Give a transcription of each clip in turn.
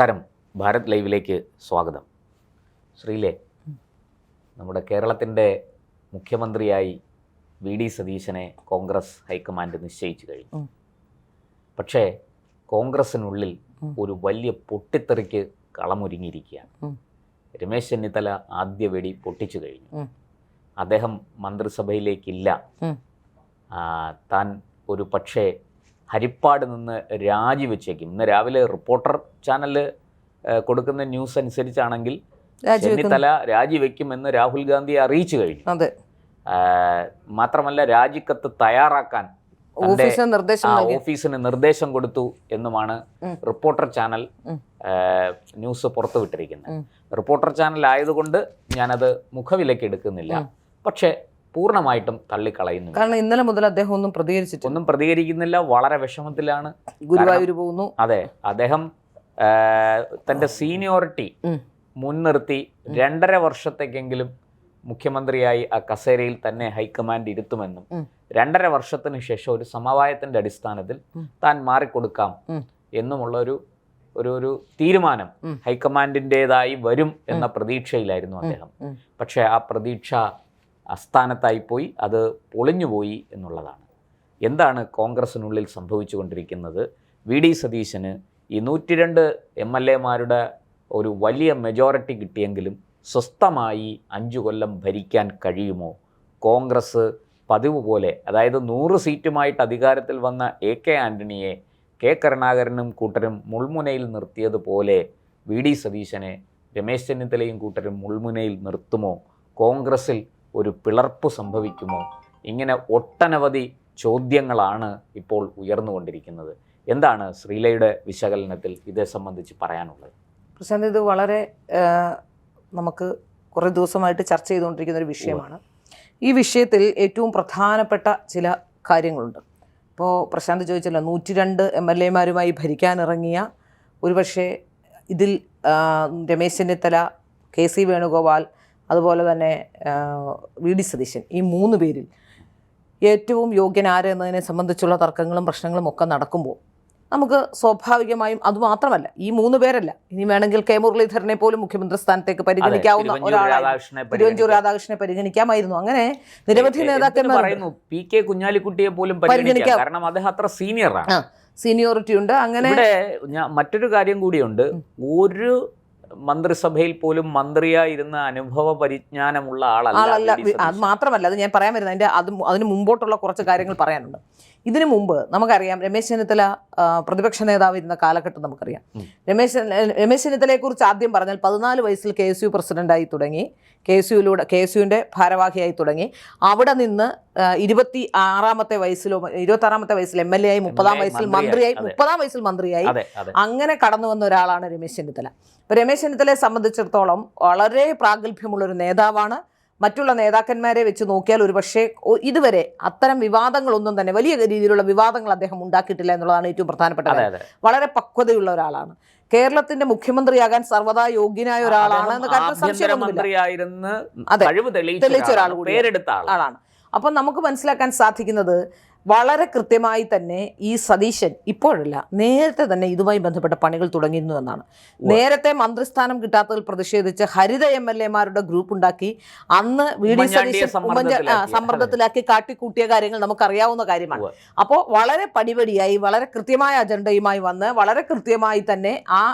നമസ്കാരം. ഭാരത് ലൈവിലേക്ക് സ്വാഗതം. ശ്രീലേ, നമ്മുടെ കേരളത്തിൻ്റെ മുഖ്യമന്ത്രിയായി വി.ഡി. സതീശനെ കോൺഗ്രസ് ഹൈക്കമാൻഡ് നിശ്ചയിച്ചു കഴിഞ്ഞു. പക്ഷേ കോൺഗ്രസിനുള്ളിൽ ഒരു വലിയ പൊട്ടിത്തെറിക്ക് കളമൊരുങ്ങിയിരിക്കുകയാണ്. രമേശ് ചെന്നിത്തല ആദ്യ വെടി പൊട്ടിച്ചു കഴിഞ്ഞു. അദ്ദേഹം മന്ത്രിസഭയിലേക്കില്ല. താൻ ഒരു പക്ഷേ ഹരിപ്പാട് നിന്ന് രാജിവെച്ചേക്കും. ഇന്ന് രാവിലെ റിപ്പോർട്ടർ ചാനൽ കൊടുക്കുന്ന ന്യൂസ് അനുസരിച്ചാണെങ്കിൽ ചെന്നിത്തല രാജിവെക്കുമെന്ന് രാഹുൽ ഗാന്ധിയെ അറിയിച്ചു കഴിഞ്ഞു. മാത്രമല്ല രാജിക്കത്ത് തയ്യാറാക്കാൻ ഓഫീസിന് നിർദ്ദേശം കൊടുത്തു എന്നുമാണ് റിപ്പോർട്ടർ ചാനൽ ന്യൂസ് പുറത്തുവിട്ടിരിക്കുന്നത്. റിപ്പോർട്ടർ ചാനൽ ആയതുകൊണ്ട് ഞാനത് മുഖവിലയ്ക്ക് എടുക്കുന്നില്ല. പക്ഷേ പൂർണ്ണമായിട്ടും തള്ളിക്കളയുന്നു. കാരണം ഇന്നലെ മുതൽ അദ്ദേഹം ഒന്നും പ്രതികരിക്കുന്നില്ല. വളരെ വിഷമത്തിലാണ്. ഗുരുവായൂർ പോകുന്നു. അതെ, അദ്ദേഹം തൻ്റെ സീനിയോറിറ്റി മുൻനിർത്തി 2.5 വർഷത്തേക്കെങ്കിലും മുഖ്യമന്ത്രിയായി ആ കസേരയിൽ തന്നെ ഹൈക്കമാൻഡ് ഇരുത്തുമെന്നും 2.5 വർഷത്തിന് ശേഷം ഒരു സമവായത്തിന്റെ അടിസ്ഥാനത്തിൽ താൻ മാറിക്കൊടുക്കാം എന്നുമുള്ള ഒരു തീരുമാനം ഹൈക്കമാൻഡിൻ്റെതായി വരും എന്ന പ്രതീക്ഷയിലായിരുന്നു അദ്ദേഹം. പക്ഷേ ആ പ്രതീക്ഷ അസ്ഥാനത്തായിപ്പോയി, അത് പൊളിഞ്ഞുപോയി എന്നുള്ളതാണ്. എന്താണ് കോൺഗ്രസിനുള്ളിൽ സംഭവിച്ചു കൊണ്ടിരിക്കുന്നത്? വി.ഡി. സതീശന് ഈ 102 MLA-മാരുടെ ഒരു വലിയ മെജോറിറ്റി കിട്ടിയെങ്കിലും സ്വസ്ഥമായി 5 കൊല്ലം ഭരിക്കാൻ കഴിയുമോ? കോൺഗ്രസ് പതിവ് പോലെ, അതായത് 100 സീറ്റുമായിട്ട് അധികാരത്തിൽ വന്ന A.K. ആൻ്റണിയെ കെ കരുണാകരനും കൂട്ടരും മുൾമുനയിൽ നിർത്തിയതുപോലെ വി.ഡി. സതീശനെ രമേശ് ചെന്നിത്തലയും കൂട്ടരും മുൾമുനയിൽ നിർത്തുമോ? കോൺഗ്രസിൽ ഒരു പിളർപ്പ് സംഭവിക്കുമോ? ഇങ്ങനെ ഒട്ടനവധി ചോദ്യങ്ങളാണ് ഇപ്പോൾ ഉയർന്നുകൊണ്ടിരിക്കുന്നത്. എന്താണ് ശ്രീലയുടെ വിശകലനത്തിൽ ഇതേ സംബന്ധിച്ച് പറയാനുള്ളത്? പ്രശാന്ത്, ഇത് വളരെ നമുക്ക് കുറേ ദിവസമായിട്ട് ചർച്ച ചെയ്തുകൊണ്ടിരിക്കുന്ന ഒരു വിഷയമാണ്. ഈ വിഷയത്തിൽ ഏറ്റവും പ്രധാനപ്പെട്ട ചില കാര്യങ്ങളുണ്ട്. ഇപ്പോൾ പ്രശാന്ത് ചോദിച്ചല്ലോ, 102 MLA-മാരുമായി ഭരിക്കാനിറങ്ങിയ, ഒരുപക്ഷെ ഇതിൽ രമേശ് ചെന്നിത്തല, KC വേണുഗോപാൽ, അതുപോലെ തന്നെ വി.ഡി. സതീശൻ, ഈ 3 പേരിൽ ഏറ്റവും യോഗ്യനാര് എന്നതിനെ സംബന്ധിച്ചുള്ള തർക്കങ്ങളും പ്രശ്നങ്ങളും ഒക്കെ നടക്കുമ്പോൾ നമുക്ക് സ്വാഭാവികമായും, അതുമാത്രമല്ല ഈ 3 പേരല്ല, ഇനി വേണമെങ്കിൽ കെ മുരളീധരനെ പോലും മുഖ്യമന്ത്രി സ്ഥാനത്തേക്ക് പരിഗണിക്കാവുന്ന ഒരാളാണ്. തിരുവഞ്ചൂർ രാധാകൃഷ്ണനെ പരിഗണിക്കാമായിരുന്നു. അങ്ങനെ നിരവധി നേതാക്കന്മാർ, P.K. കുഞ്ഞാലിക്കുട്ടിയെ പോലും പരിഗണിക്കാം. കാരണം അദ്ദേഹം അത്ര സീനിയറാണ്, സീനിയോറിറ്റി ഉണ്ട്. അങ്ങനെ മറ്റൊരു കാര്യം കൂടിയുണ്ട്. ഒരു മന്ത്രിസഭയിൽ പോലും മന്ത്രിയായിരുന്ന അനുഭവ പരിജ്ഞാനമുള്ള ആളല്ല. അത് മാത്രമല്ല, അത് ഞാൻ പറയാൻ വരുന്നത് അതിന് മുമ്പോട്ടുള്ള കുറച്ച് കാര്യങ്ങൾ പറയാനുണ്ട്. ഇതിനു മുമ്പ് നമുക്കറിയാം, രമേശ് ചെന്നിത്തല പ്രതിപക്ഷ നേതാവിരുന്ന കാലഘട്ടം നമുക്കറിയാം. രമേശ് ചെന്നിത്തലയെക്കുറിച്ച് ആദ്യം പറഞ്ഞാൽ 14 വയസ്സിൽ KSU പ്രസിഡന്റായി തുടങ്ങി, KSUവിൻ്റെ ഭാരവാഹിയായി തുടങ്ങി. അവിടെ നിന്ന് 26-ാമത്തെ വയസ്സിലോ 26-ാമത്തെ വയസ്സിൽ MLA ആയി, 30-ാം വയസ്സിൽ മന്ത്രിയായി, 30-ാം വയസ്സിൽ മന്ത്രിയായി. അങ്ങനെ കടന്നു വന്ന ഒരാളാണ് രമേശ് ചെന്നിത്തല. അപ്പോൾ രമേശ് ചെന്നിത്തലയെ സംബന്ധിച്ചിടത്തോളം വളരെ പ്രാഗൽഭ്യമുള്ളൊരു നേതാവാണ്. മറ്റുള്ള നേതാക്കന്മാരെ വെച്ച് നോക്കിയാൽ ഒരുപക്ഷെ ഇതുവരെ അത്തരം വിവാദങ്ങളൊന്നും തന്നെ, വലിയ രീതിയിലുള്ള വിവാദങ്ങൾ അദ്ദേഹം ഉണ്ടാക്കിയിട്ടില്ല എന്നുള്ളതാണ് ഏറ്റവും പ്രധാനപ്പെട്ട കാര്യം. വളരെ പക്വതയുള്ള ഒരാളാണ്. കേരളത്തിന്റെ മുഖ്യമന്ത്രിയാകാൻ സർവ്വതാ യോഗ്യനായ ഒരാളാണ് എന്ന കാര്യത്തിൽ സംശയമൊന്നുമില്ല. തെളിയിച്ച ഒരാൾ കൂടി ആളാണ്. അപ്പം നമുക്ക് മനസ്സിലാക്കാൻ സാധിക്കുന്നത്, വളരെ കൃത്യമായി തന്നെ ഈ സതീശൻ ഇപ്പോഴല്ല, നേരത്തെ തന്നെ ഇതുമായി ബന്ധപ്പെട്ട പണികൾ തുടങ്ങിയിരുന്നു എന്നാണ്. നേരത്തെ മന്ത്രിസ്ഥാനം കിട്ടാത്തതിൽ പ്രതിഷേധിച്ച് ഹരിത MLA-മാരുടെ ഗ്രൂപ്പ് ഉണ്ടാക്കി അന്ന് വി.ഡി. സതീശൻ സമ്മർദ്ദത്തിലാക്കി കാട്ടിക്കൂട്ടിയ കാര്യങ്ങൾ നമുക്കറിയാവുന്ന കാര്യമാണ്. അപ്പോൾ വളരെ പടിപടിയായി, വളരെ കൃത്യമായ അജണ്ടയുമായി വന്ന് വളരെ കൃത്യമായി തന്നെ ആ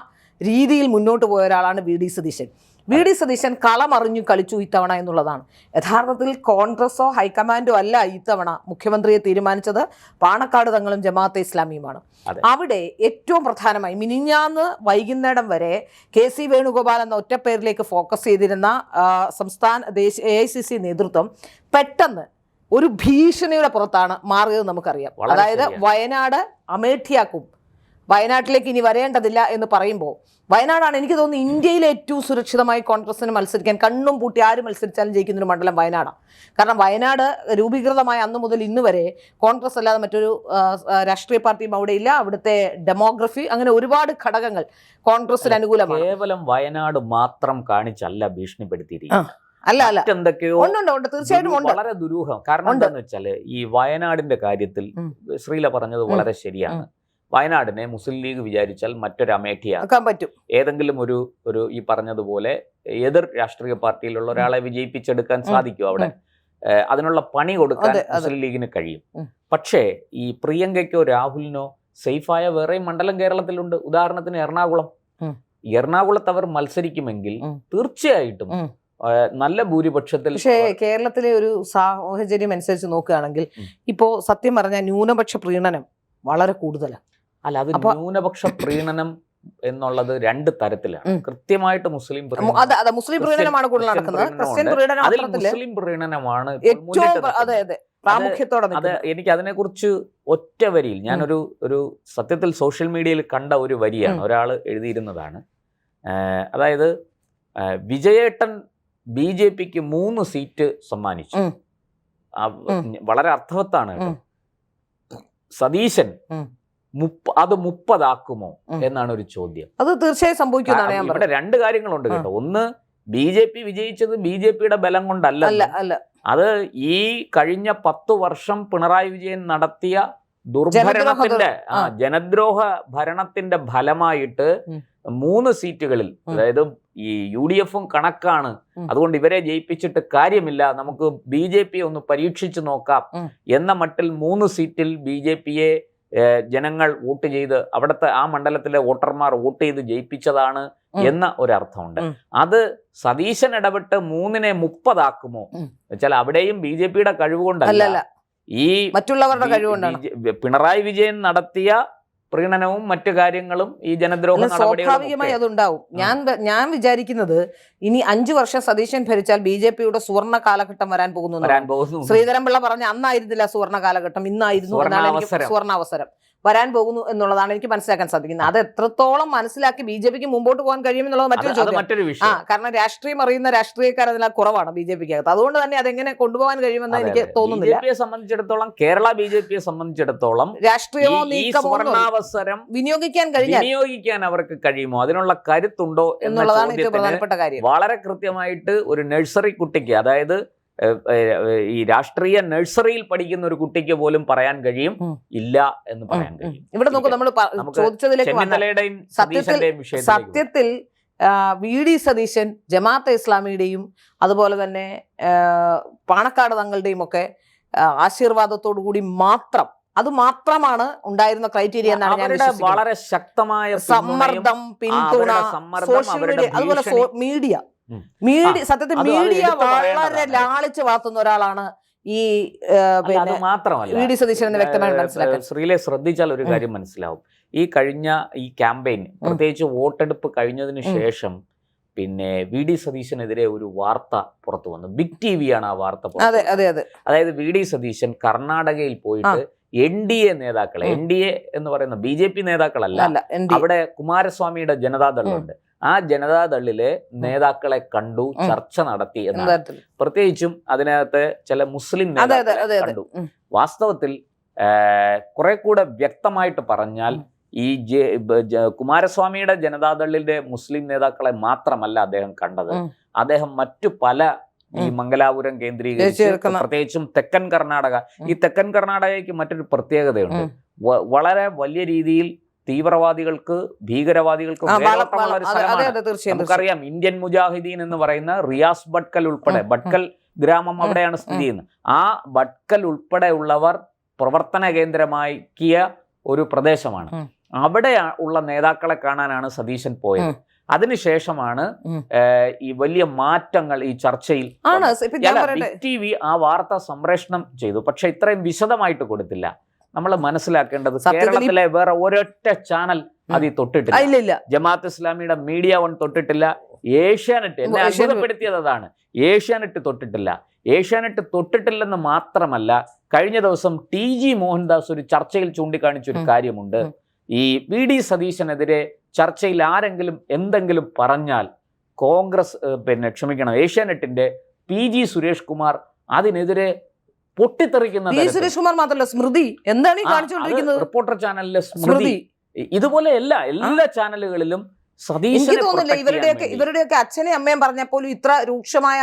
രീതിയിൽ മുന്നോട്ട് പോയ ഒരാളാണ് വി.ഡി. സതീശൻ. വി.ഡി. സതീശൻ കളമറിഞ്ഞു കളിച്ചു ഇത്തവണ എന്നുള്ളതാണ്. യഥാർത്ഥത്തിൽ കോൺഗ്രസോ ഹൈക്കമാൻഡോ അല്ല ഇത്തവണ മുഖ്യമന്ത്രിയെ തീരുമാനിച്ചത്, പാണക്കാട് തങ്ങളും ജമാഅത്തെ ഇസ്ലാമിയുമാണ്. അവിടെ ഏറ്റവും പ്രധാനമായി മിനിഞ്ഞാന്ന് വൈകുന്നേരം വരെ KC വേണുഗോപാൽ എന്ന ഒറ്റപ്പേരിലേക്ക് ഫോക്കസ് ചെയ്തിരുന്ന AICC നേതൃത്വം പെട്ടെന്ന് ഒരു ഭീഷണിയുടെ പുറത്താണ് മാറിയത് നമുക്കറിയാം. അതായത് വയനാട് അമേഠിയാക്കും, വയനാട്ടിലേക്ക് ഇനി വരേണ്ടതില്ല എന്ന് പറയുമ്പോൾ, വയനാടാണ് എനിക്ക് തോന്നുന്നു ഇന്ത്യയിലെ ഏറ്റവും സുരക്ഷിതമായി കോൺഗ്രസിന് മത്സരിക്കാൻ, കണ്ണും പൂട്ടി ആര് മത്സരിച്ചാലും ജയിക്കുന്നൊരു മണ്ഡലം വയനാടാണ്. കാരണം വയനാട് രൂപീകൃതമായ അന്ന് മുതൽ ഇന്ന് വരെ കോൺഗ്രസ് അല്ലാതെ മറ്റൊരു രാഷ്ട്രീയ പാർട്ടിയും അവിടെ ഇല്ല. അവിടുത്തെ ഡെമോഗ്രഫി, അങ്ങനെ ഒരുപാട് ഘടകങ്ങൾ കോൺഗ്രസിന് അനുകൂലമാണ്. കേവലം വയനാട് മാത്രം കാണിച്ചല്ല ഭീഷണിപ്പെടുത്തിയിരിക്കുന്നത്. അല്ല, എന്തൊക്കെയോ തീർച്ചയായിട്ടും വളരെ ദുരൂഹം. കാരണം എന്താണെന്ന് വെച്ചാൽ, ഈ വയനാടിന്റെ കാര്യത്തിൽ ശ്രീല പറഞ്ഞത് വളരെ ശരിയാണ്. വയനാടിനെ മുസ്ലിം ലീഗ് വിചാരിച്ചാൽ മറ്റൊരു അമേഠിയാക്കാൻ ആക്കാൻ പറ്റും. ഏതെങ്കിലും ഒരു ഈ പറഞ്ഞതുപോലെ എതിർ രാഷ്ട്രീയ പാർട്ടിയിലുള്ള ഒരാളെ വിജയിപ്പിച്ചെടുക്കാൻ സാധിക്കും അവിടെ. അതിനുള്ള പണി കൊടുക്കാൻ മുസ്ലിം ലീഗിന് കഴിയും. പക്ഷേ ഈ പ്രിയങ്കയ്ക്കോ രാഹുലിനോ സേഫായ വേറെ മണ്ഡലം കേരളത്തിലുണ്ട്. ഉദാഹരണത്തിന് എറണാകുളത്ത് അവർ മത്സരിക്കുമെങ്കിൽ തീർച്ചയായിട്ടും നല്ല ഭൂരിപക്ഷത്തിൽ. പക്ഷേ കേരളത്തിലെ ഒരു സാഹചര്യം അനുസരിച്ച് നോക്കുകയാണെങ്കിൽ ഇപ്പോ സത്യം പറഞ്ഞാൽ ന്യൂനപക്ഷ പ്രീണനം വളരെ കൂടുതലാണ്. അല്ല, അത് ന്യൂനപക്ഷ പ്രീണനം എന്നുള്ളത് രണ്ട് തരത്തിലാണ്. കൃത്യമായിട്ട് മുസ്ലിം മുസ്ലിം പ്രീണനമാണ് കൂടുതൽ നടക്കുന്നത്. ക്രിസ്ത്യൻ മുസ്ലിം പ്രീണനമാണ് ഏറ്റവും പ്രാമുഖ്യത്തോടെ. അത് എനിക്ക് അതിനെക്കുറിച്ച് ഒറ്റ വരിയിൽ ഞാനൊരു സത്യത്തിൽ സോഷ്യൽ മീഡിയയിൽ കണ്ട ഒരു വരിയാണ്, ഒരാൾ എഴുതിയിരുന്നതാണ്. അതായത് വിജയേട്ടൻ BJPക്ക് 3 സീറ്റ് സമ്മാനിച്ചു. വളരെ അർത്ഥവത്താണ് കേട്ടോ. സതീശൻ അത് 30 ആക്കുമോ എന്നാണ് ഒരു ചോദ്യം. അത് തീർച്ചയായും സംഭവിക്കുന്നതാണ്. ഇവിടെ രണ്ട് കാര്യങ്ങളുണ്ട് കേട്ടോ. ഒന്ന്, BJP വിജയിച്ചത് BJPയുടെ ബലം കൊണ്ടല്ല. അത് ഈ കഴിഞ്ഞ 10 വർഷം പിണറായി വിജയൻ നടത്തിയ ദുർഭരണത്തിന്റെ ജനദ്രോഹ ഭരണത്തിന്റെ ഫലമായിട്ട് 3 സീറ്റുകളിൽ, അതായത് ഈ UDFും കണക്കാണ്, അതുകൊണ്ട് ഇവരെ ജയിപ്പിച്ചിട്ട് കാര്യമില്ല, നമുക്ക് BJP ഒന്ന് പരീക്ഷിച്ചു നോക്കാം എന്ന മട്ടിൽ 3 സീറ്റിൽ BJPയെ ജനങ്ങൾ വോട്ട് ചെയ്ത് അവിടുത്തെ ആ മണ്ഡലത്തിലെ വോട്ടർമാർ വോട്ട് ചെയ്ത് ജയിപ്പിച്ചതാണ് എന്ന ഒരർത്ഥമുണ്ട്. അത് സതീശൻ ഇടപെട്ട് 3നെ 30 ആക്കുമോ വെച്ചാൽ അവിടെയും BJPയുടെ കഴിവുകൊണ്ടല്ല, ഈ മറ്റുള്ളവരുടെ കഴിവുകൊണ്ടാണ്. പിണറായി വിജയൻ നടത്തിയ പ്രീണനവും മറ്റു കാര്യങ്ങളും ഈ ജനദ്രോഹ സ്വാഭാവികമായി അതുണ്ടാവും. ഞാൻ വിചാരിക്കുന്നത് ഇനി 5 വർഷം സതീശൻ ഭരിച്ചാൽ BJPയുടെ സുവർണ്ണ കാലഘട്ടം വരാൻ പോകുന്നു. ശ്രീധരൻപിള്ള പറഞ്ഞ അന്നായിരുന്നില്ല സുവർണ്ണ കാലഘട്ടം, ഇന്നായിരുന്നു സുവർണാവസരം വരാൻ പോകുന്നു എന്നുള്ളതാണ് എനിക്ക് മനസ്സിലാക്കാൻ സാധിക്കുന്നത്. അത് എത്രത്തോളം മനസ്സിലാക്കി BJPക്ക് മുമ്പോട്ട് പോകാൻ കഴിയുമെന്നുള്ളത് മറ്റൊരു വിഷയം. കാരണം രാഷ്ട്രീയം അറിയുന്ന രാഷ്ട്രീയക്കാർ അതിൽ കുറവാണ് BJPക്ക് അകത്ത്. അതുകൊണ്ട് തന്നെ അതെങ്ങനെ കൊണ്ടുപോകാൻ കഴിയുമെന്ന് എനിക്ക് തോന്നുന്നില്ല. BJPയെ സംബന്ധിച്ചിടത്തോളം, കേരള BJPയെ സംബന്ധിച്ചിടത്തോളം രാഷ്ട്രീയമോ നീക്കമോ അവസരം വിനിയോഗിക്കാൻ അവർക്ക് കഴിയുമോ, അതിനുള്ള കരുത്തുണ്ടോ എന്നുള്ളതാണ് ഏറ്റവും പ്രധാനപ്പെട്ട കാര്യം. വളരെ കൃത്യമായിട്ട് ഒരു നഴ്സറി കുട്ടിക്ക്, അതായത് ഈ രാഷ്ട്രീയ നഴ്സറിയിൽ പഠിക്കുന്ന ഒരു കുട്ടിക്ക് പോലും പറയാൻ കഴിയും ഇല്ല എന്ന് പറയാൻ കഴിയും. ഇവിടെ നോക്കൂ, നമ്മൾ ചോദിച്ചതിലേക്ക് സത്യത്തിൽ VD സതീശൻ ജമാഅത്തെ ഇസ്ലാമിയുടെയും അതുപോലെ തന്നെ പാണക്കാട് തങ്ങളുടെയും ഒക്കെ ആശീർവാദത്തോടു കൂടി അത് മാത്രമാണ് ഉണ്ടായിരുന്ന ക്രൈറ്റീരിയ എന്നാണ് ഞാൻ വിശ്വസിക്കുന്നത്. വളരെ ശക്തമായ സമ്മർദ്ദം, പിന്തുണ, സോഷ്യൽ മീഡിയ, അതുപോലെ മീഡിയ സത്യത്തിൽ മീഡിയ വളരെ ലാളിച്ച് വളർത്തുന്ന ഒരാളാണ് ഈ മാത്രമല്ല VD സതീശൻ എന്ന് വ്യക്തമായി മനസ്സിലാക്കാൻ. ശ്രീലെ ശ്രദ്ധിച്ചാൽ ഒരു കാര്യം മനസ്സിലാവും. ഈ കഴിഞ്ഞ ഈ ക്യാമ്പയിൻ, പ്രത്യേകിച്ച് വോട്ടെടുപ്പ് കഴിഞ്ഞതിന് ശേഷം പിന്നെ VD സതീശനെതിരെ ഒരു വാർത്ത പുറത്തു വന്നു. ബിഗ് TV-യാണ് ആ വാർത്ത. അതായത് VD സതീശൻ കർണാടകയിൽ പോയിട്ട് NDA നേതാക്കളെ, NDA എന്ന് പറയുന്ന BJP നേതാക്കളല്ല, അവിടെ കുമാരസ്വാമിയുടെ ജനതാദളുണ്ട്, ആ ജനതാദളിലെ നേതാക്കളെ കണ്ടു, ചർച്ച നടത്തി എന്നാണ്. പ്രത്യേകിച്ചും അതിനകത്ത് ചില മുസ്ലിം നേതാക്കളെ കണ്ടു. വാസ്തവത്തിൽ കുറെ കൂടെ വ്യക്തമായിട്ട് പറഞ്ഞാൽ ഈ കുമാരസ്വാമിയുടെ ജനതാദളിലെ മുസ്ലിം നേതാക്കളെ മാത്രമല്ല അദ്ദേഹം കണ്ടത്, അദ്ദേഹം മറ്റു പല ഈ മംഗലാപുരം കേന്ദ്രീകരിച്ച്, പ്രത്യേകിച്ചും തെക്കൻ കർണാടക, ഈ തെക്കൻ കർണാടകയ്ക്ക് മറ്റൊരു പ്രത്യേകതയുണ്ട്. വളരെ വലിയ രീതിയിൽ തീവ്രവാദികൾക്ക്, ഭീകരവാദികൾക്ക് മേലോട്ടമുള്ള ഒരു സ്ഥലമാണ്. നമുക്കറിയാം, ഇന്ത്യൻ മുജാഹിദീൻ എന്ന് പറയുന്ന റിയാസ് ഭട്കൽ ഉൾപ്പെടെ, ഭട്കൽ ഗ്രാമം അവിടെയാണ് സ്ഥിതി ചെയ്യുന്നത്. ആ ഭട്കൽ ഉൾപ്പെടെയുള്ളവർ പ്രവർത്തന കേന്ദ്രമാക്കിയ ഒരു പ്രദേശമാണ്. അവിടെ ഉള്ള നേതാക്കളെ കാണാനാണ് സതീശൻ പോയത്. അതിനുശേഷമാണ് ഈ വലിയ മാറ്റങ്ങൾ ഈ ചർച്ചയിൽ. ബിഗ് TV ആ വാർത്ത സംപ്രേഷണം ചെയ്തു, പക്ഷെ ഇത്രയും വിശദമായിട്ട് കൊടുത്തില്ല. നമ്മൾ മനസ്സിലാക്കേണ്ടത് കേരളത്തിലെ വേറെ ഒരൊറ്റ ചാനൽ അതിൽ തൊട്ടിട്ടില്ല. ജമാഅത്ത് ഇസ്ലാമിയുടെ മീഡിയ 1 തൊട്ടിട്ടില്ല. ഏഷ്യാനെറ്റ്, എന്നെ അത്ഭുതപ്പെടുത്തിയത് അതാണ്, ഏഷ്യാനെറ്റ് തൊട്ടിട്ടില്ല. ഏഷ്യാനെറ്റ് തൊട്ടിട്ടില്ലെന്ന് മാത്രമല്ല, കഴിഞ്ഞ ദിവസം TG മോഹൻദാസ് ഒരു ചർച്ചയിൽ ചൂണ്ടിക്കാണിച്ചൊരു കാര്യമുണ്ട്. ഈ VD സതീശനെതിരെ ചർച്ചയിൽ ആരെങ്കിലും എന്തെങ്കിലും പറഞ്ഞാൽ കോൺഗ്രസ് ഏഷ്യാനെറ്റിന്റെ PG സുരേഷ് കുമാർ അതിനെതിരെ പൊട്ടിത്തെറിക്കുന്ന, സുരേഷ് കുമാർ മാത്രമല്ല, സ്മൃതി എന്താണ് ഈ കാണിച്ചുകൊണ്ടിരിക്കുന്നത്, റിപ്പോർട്ടർ ചാനലിലെ സ്മൃതി, ഇതുപോലെ എല്ലാ ചാനലുകളിലും എനിക്ക് തോന്നുന്നില്ല ഇവരുടെയൊക്കെ അച്ഛനെയും അമ്മയും പറഞ്ഞാൽ പോലും ഇത്ര രൂക്ഷമായ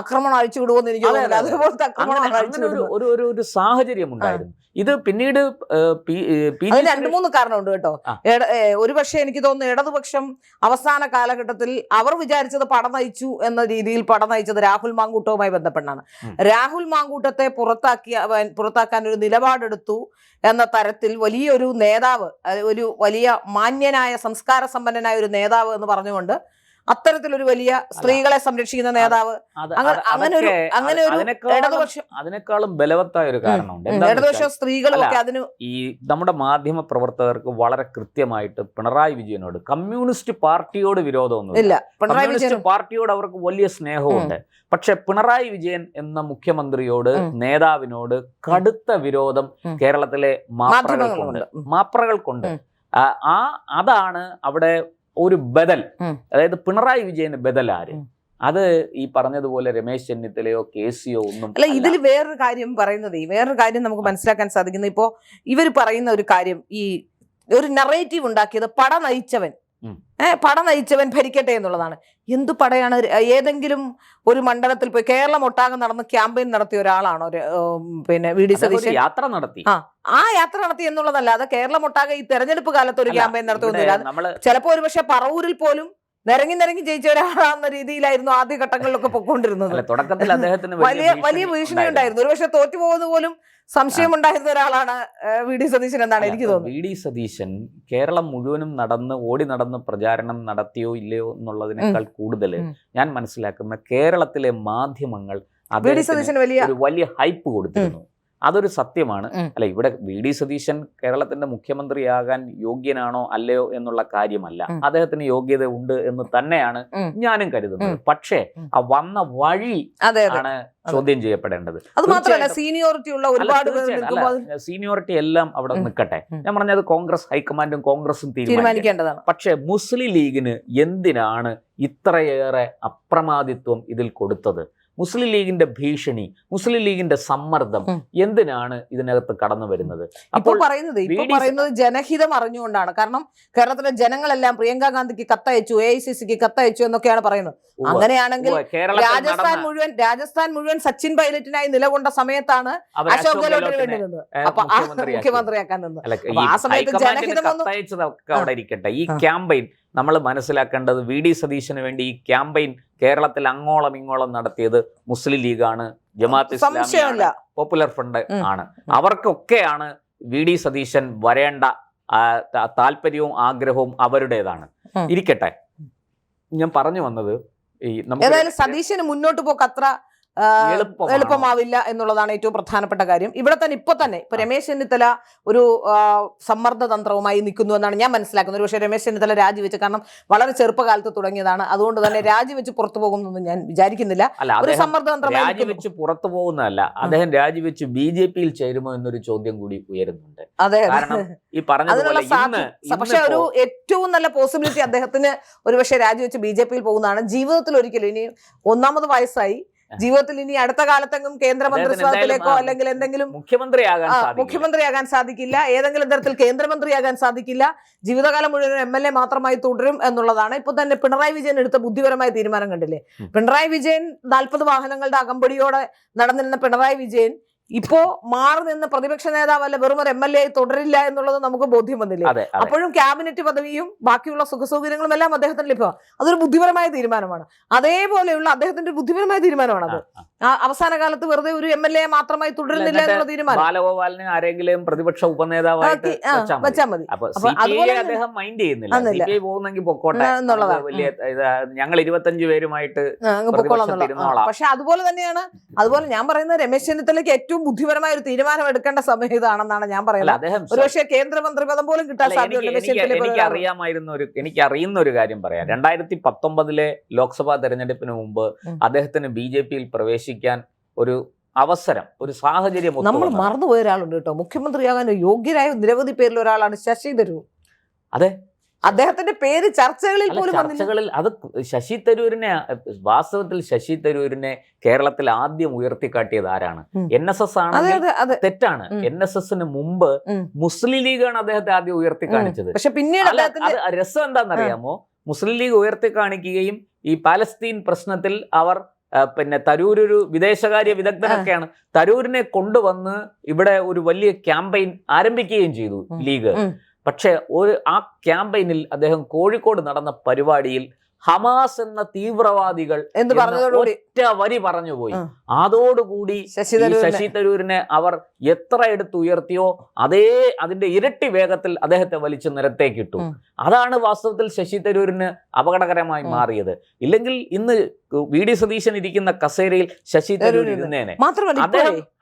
ആക്രമണം അഴിച്ചു വിടുമെന്ന് എനിക്ക് തോന്നുന്നില്ല. അതുപോലത്തെ ആക്രമണം ഒരു സാഹചര്യം ഉണ്ടായിരുന്നു. ഇത് പിന്നീട് അതിന് 2-3 കാരണമുണ്ട് കേട്ടോ. ഒരുപക്ഷെ എനിക്ക് തോന്നുന്നു ഇടതുപക്ഷം അവസാന കാലഘട്ടത്തിൽ അവർ വിചാരിച്ചത് പട നയിച്ചു എന്ന രീതിയിൽ പട നയിച്ചത് രാഹുൽ മാങ്കൂട്ടവുമായി ബന്ധപ്പെട്ടാണ്. രാഹുൽ മാങ്കൂട്ടത്തെ പുറത്താക്കാൻ ഒരു നിലപാടെടുത്തു എന്ന തരത്തിൽ വലിയൊരു നേതാവ്, ഒരു വലിയ മാന്യനായ സംസ്കാര സമ്പന്നനായ ഒരു നേതാവ് എന്ന് പറഞ്ഞുകൊണ്ട് അത്തരത്തിലൊരു വലിയ സ്ത്രീകളെ സംരക്ഷിക്കുന്ന നേതാവ്, അങ്ങനെ ഒരു ഇടതുപക്ഷം, അതിനേക്കാളും ബലവത്തായ ഒരു കാരണമുണ്ട്. ഇടതുപക്ഷ സ്ത്രീകളും ഒക്കെ അതിന് ഈ നമ്മുടെ മാധ്യമ പ്രവർത്തകർക്ക് വളരെ കൃത്യമായിട്ട് പിണറായി വിജയനോട്, കമ്മ്യൂണിസ്റ്റ് പാർട്ടിയോട് വിരോധമൊന്നുമില്ല. കമ്മ്യൂണിസ്റ്റ് പാർട്ടിയോട് അവർക്ക് വലിയ സ്നേഹമുണ്ട്. പക്ഷെ പിണറായി വിജയൻ എന്ന മുഖ്യമന്ത്രിയോട്, നേതാവിനോട് കടുത്ത വിരോധം കേരളത്തിലെ മാപ്രകൾക്കുണ്ട്. അതാണ് അവിടെ ഒരു ബദൽ. അതായത് പിണറായി വിജയന് ബദൽ ആര്? അത് ഈ പറഞ്ഞതുപോലെ രമേശ് ചെന്നിത്തലയോ KCയോ ഒന്നും അല്ല. ഇതിൽ വേറൊരു കാര്യം നമുക്ക് മനസ്സിലാക്കാൻ സാധിക്കുന്നത്, ഇപ്പോ ഇവർ പറയുന്ന ഒരു കാര്യം, ഈ ഒരു നറേറ്റീവ് ഉണ്ടാക്കിയത് പട നയിച്ചവൻ ഭരിക്കട്ടെ എന്നുള്ളതാണ്. എന്തു പടയാണ്? ഏതെങ്കിലും ഒരു മണ്ഡലത്തിൽ പോയി കേരളം ഒട്ടാകെ നടന്ന് ക്യാമ്പയിൻ നടത്തിയ ഒരാളാണോ പിന്നെ VD സതീശൻ? യാത്ര നടത്തി. ആ യാത്ര നടത്തി എന്നുള്ളതല്ലാതെ കേരളം ഒട്ടാകെ ഈ തെരഞ്ഞെടുപ്പ് കാലത്ത് ഒരു ക്യാമ്പയിൻ നടത്തുന്നില്ല. ചിലപ്പോ ഒരുപക്ഷെ പറവൂരിൽ പോലും നിരങ്ങി ജയിച്ച ഒരാളാണെന്ന രീതിയിലായിരുന്നു ആദ്യഘട്ടങ്ങളിലൊക്കെ പൊക്കോണ്ടിരുന്നത്. തുടക്കത്തിൽ അദ്ദേഹത്തിന് വലിയ ഭീഷണി ഉണ്ടായിരുന്നു. ഒരുപക്ഷെ തോറ്റുപോകുന്നത് പോലും സംശയമുണ്ടായിരുന്ന ഒരാളാണ് VD സതീശൻ എന്നാണ് എനിക്ക് തോന്നുന്നത്. VD സതീശൻ കേരളം മുഴുവനും ഓടി നടന്ന് പ്രചാരണം നടത്തിയോ ഇല്ലയോ എന്നുള്ളതിനേക്കാൾ കൂടുതൽ ഞാൻ മനസ്സിലാക്കുന്ന കേരളത്തിലെ മാധ്യമങ്ങൾ അദ്ദേഹത്തിന് ഒരു വലിയ ഹൈപ്പ് കൊടുത്തിരുന്നു. അതൊരു സത്യമാണ്. അല്ല, ഇവിടെ VD സതീശൻ കേരളത്തിന്റെ മുഖ്യമന്ത്രിയാകാൻ യോഗ്യനാണോ അല്ലയോ എന്നുള്ള കാര്യമല്ല, അദ്ദേഹത്തിന് യോഗ്യത ഉണ്ട് എന്ന് തന്നെയാണ് ഞാനും കരുതുന്നത്. പക്ഷേ ആ വന്ന വഴി ആണ് ചോദ്യം ചെയ്യപ്പെടേണ്ടത്. അത് മാത്രമല്ല, സീനിയോറിറ്റി ഉള്ള ഒരുപാട് സീനിയോറിറ്റി എല്ലാം അവിടെ നിൽക്കട്ടെ. ഞാൻ പറഞ്ഞത് കോൺഗ്രസ് ഹൈക്കമാൻഡും കോൺഗ്രസും തീരുമാനിക്കേണ്ടതാണ്. പക്ഷേ മുസ്ലിം ലീഗിന് എന്തിനാണ് ഇത്രയേറെ അപ്രമാദിത്വം ഇതിൽ കൊടുത്തത്? മുസ്ലിം ലീഗിന്റെ ഭീഷണി, മുസ്ലിം ലീഗിന്റെ സമ്മർദ്ദം എന്തിനാണ് ഇതിനകത്ത് കടന്നു വരുന്നത്? ഇപ്പോൾ പറയുന്നത് ജനഹിതം അറിഞ്ഞുകൊണ്ടാണ്. കാരണം കേരളത്തിലെ ജനങ്ങളെല്ലാം പ്രിയങ്ക ഗാന്ധിക്ക് കത്തയച്ചു, AICCക്ക് കത്തയച്ചു എന്നൊക്കെയാണ് പറയുന്നത്. അങ്ങനെയാണെങ്കിൽ രാജസ്ഥാൻ മുഴുവൻ സച്ചിൻ പൈലറ്റിനായി നിലകൊണ്ട സമയത്താണ് അശോക് ഗെഹ്ലോട്ടിന് വേണ്ടി നിന്നത്. അപ്പൊ മുഖ്യമന്ത്രിയാക്കാൻ നിന്നത്. ആ സമയത്ത് ജനഹിതമൊന്നും അവിടെ ഇരിക്കട്ടെ. ഈ ക്യാമ്പയിൻ നമ്മൾ മനസ്സിലാക്കേണ്ടത്, VD സതീശന് വേണ്ടി ഈ ക്യാമ്പയിൻ കേരളത്തിൽ അങ്ങോളം ഇങ്ങോളം നടത്തിയത് മുസ്ലിം ലീഗാണ്, ജമാഅത്ത് ഇസ്ലാമി, പോപ്പുലർ ഫ്രണ്ട് ആണ്. അവർക്കൊക്കെയാണ് VD സതീശൻ വരേണ്ട താല്പര്യവും ആഗ്രഹവും അവരുടേതാണ്. ഇരിക്കട്ടെ, ഞാൻ പറഞ്ഞു വന്നത് ഏതായാലും സതീശന് മുന്നോട്ട് പോക്ക് അത്ര എളുപ്പമാവില്ല എന്നുള്ളതാണ് ഏറ്റവും പ്രധാനപ്പെട്ട കാര്യം. ഇപ്പൊ തന്നെ രമേശ് ചെന്നിത്തല ഒരു സമ്മർദ്ദ തന്ത്രവുമായി നിൽക്കുന്നു എന്നാണ് ഞാൻ മനസ്സിലാക്കുന്നത്. പക്ഷേ രമേശ് ചെന്നിത്തല രാജിവെച്ച്, കാരണം വളരെ ചെറുപ്പകാലത്ത് തുടങ്ങിയതാണ്, അതുകൊണ്ട് തന്നെ രാജിവെച്ച് പുറത്തു പോകുന്നൊന്നും ഞാൻ വിചാരിക്കുന്നില്ല. ഒരു സമ്മർദ്ദ തന്ത്രം രാജിവെച്ച് പുറത്തു പോകുന്നതല്ല, അദ്ദേഹം രാജിവെച്ച് BJPയിൽ ചേരുമോ എന്നൊരു ചോദ്യം കൂടി ഉയരുന്നുണ്ട്. അതെ, ഈ പറഞ്ഞതുപോലെ പക്ഷെ ഒരു ഏറ്റവും നല്ല പോസിബിലിറ്റി അദ്ദേഹത്തിന് ഒരുപക്ഷെ രാജിവെച്ച് BJPയിൽ പോകുന്നതാണ്. ജീവിതത്തിൽ ഒരിക്കലും, ഇനി 1ാമത് വയസ്സായി, ജീവിതത്തിൽ ഇനി അടുത്ത കാലത്തെങ്കിലും കേന്ദ്രമന്ത്രിസ്ഥാനത്തിലേക്കോ അല്ലെങ്കിൽ എന്തെങ്കിലും മുഖ്യമന്ത്രിയാകാൻ സാധിക്കില്ല, ഏതെങ്കിലും തരത്തിൽ കേന്ദ്രമന്ത്രിയാകാൻ സാധിക്കില്ല. ജീവിതകാലം മുഴുവൻ MLA മാത്രമായി തുടരും എന്നുള്ളതാണ് ഇപ്പൊ തന്നെ പിണറായി വിജയൻ എടുത്ത ബുദ്ധിപരമായ തീരുമാനം. കണ്ടില്ലേ, പിണറായി വിജയൻ 40 വാഹനങ്ങളുടെ അകമ്പടിയോടെ നടന്നിരുന്ന പിണറായി വിജയൻ ഇപ്പോ മാറി നിന്ന് പ്രതിപക്ഷ നേതാവല്ല, വെറും ഒരു MLA ആയി തുടരില്ല എന്നുള്ളത് നമുക്ക് ബോധ്യം വന്നില്ലേ. അപ്പോഴും ക്യാബിനറ്റ് പദവിയും ബാക്കിയുള്ള സുഖസൗകര്യങ്ങളും എല്ലാം അദ്ദേഹത്തിന് ലഭ്യമാണ്. അതൊരു ബുദ്ധിപരമായ തീരുമാനമാണ്. അതേപോലെയുള്ള അദ്ദേഹത്തിന്റെ ബുദ്ധിപരമായ തീരുമാനമാണത്. അവസാന കാലത്ത് വെറുതെ ഒരു MLA മാത്രമായി തുടരുന്നില്ല എന്നുള്ള തീരുമാനം. ബാലഗോപാലിനെ ആരെങ്കിലും പ്രതിപക്ഷ ഉപനേതാവായിട്ട് വെച്ചാൽ മതി. ഞങ്ങൾ 25 പേരുമായിട്ട്. പക്ഷെ അതുപോലെ തന്നെയാണ്, ഞാൻ പറയുന്നത് രമേശ് ചെന്നിത്തലയ്ക്ക് ഏറ്റവും ബുദ്ധിപരമായ ഒരു തീരുമാനം എടുക്കേണ്ട സമയം ഇതാണെന്നാണ് ഞാൻ പറയുന്നത്. ഒരുപക്ഷെ കേന്ദ്രമന്ത്രി പദം പോലും കിട്ടാൻ സാധ്യതയുണ്ട്. എനിക്ക് അറിയുന്ന ഒരു കാര്യം പറയാം. 2019 ലോക്സഭാ തെരഞ്ഞെടുപ്പിന് മുമ്പ് അദ്ദേഹത്തിന് BJPയിൽ പ്രവേശിക്കാൻ ഒരു അവസരം, ഒരു സാഹചര്യം നമ്മൾ മറന്നുപോയ ഒരാളുണ്ട് കേട്ടോ. മുഖ്യമന്ത്രിയാകാൻ യോഗ്യരായ നിരവധി പേരിൽ ഒരാളാണ് ശശി തരൂർ. അതെ, അദ്ദേഹത്തിന്റെ പേര് ചർച്ചകളിൽ അത് ശശി തരൂരിനെ, വാസ്തവത്തിൽ ശശി തരൂരിനെ കേരളത്തിൽ ആദ്യം ഉയർത്തിക്കാട്ടിയത് ആരാണ്? NSS ആണ്. തെറ്റാണ്. NSSന് മുമ്പ് മുസ്ലിം ലീഗാണ് അദ്ദേഹത്തെ ആദ്യം ഉയർത്തി കാണിച്ചത്. പക്ഷെ പിന്നീട് രസം എന്താണെന്നറിയാമോ? മുസ്ലിം ലീഗ് ഉയർത്തി കാണിക്കുകയും ഈ പാലസ്തീൻ പ്രശ്നത്തിൽ അവർ പിന്നെ തരൂർ ഒരു വിദേശകാര്യ വിദഗ്ധനൊക്കെയാണ്, തരൂരിനെ കൊണ്ടുവന്ന് ഇവിടെ ഒരു വലിയ ക്യാമ്പയിൻ ആരംഭിക്കുകയും ചെയ്തു ലീഗ്. പക്ഷെ ആ ക്യാമ്പയിനിൽ അദ്ദേഹം കോഴിക്കോട് നടന്ന പരിപാടിയിൽ ഹമാസ് എന്ന തീവ്രവാദികൾ ഒറ്റ വരി പറഞ്ഞുപോയി. അതോടുകൂടി ശശി തരൂരിനെ അവർ എത്ര എടുത്തുയർത്തിയോ അതിന്റെ ഇരട്ടി വേഗത്തിൽ അദ്ദേഹത്തെ വലിച്ചു നിരത്തേക്കിട്ടു. അതാണ് വാസ്തവത്തിൽ ശശി തരൂരിന് അപകടകരമായി മാറിയത്. ഇല്ലെങ്കിൽ ഇന്ന് വി.ഡി. സതീശൻ ഇരിക്കുന്ന കസേരയിൽ ശശി തരൂർ ഇരുന്നേനെ.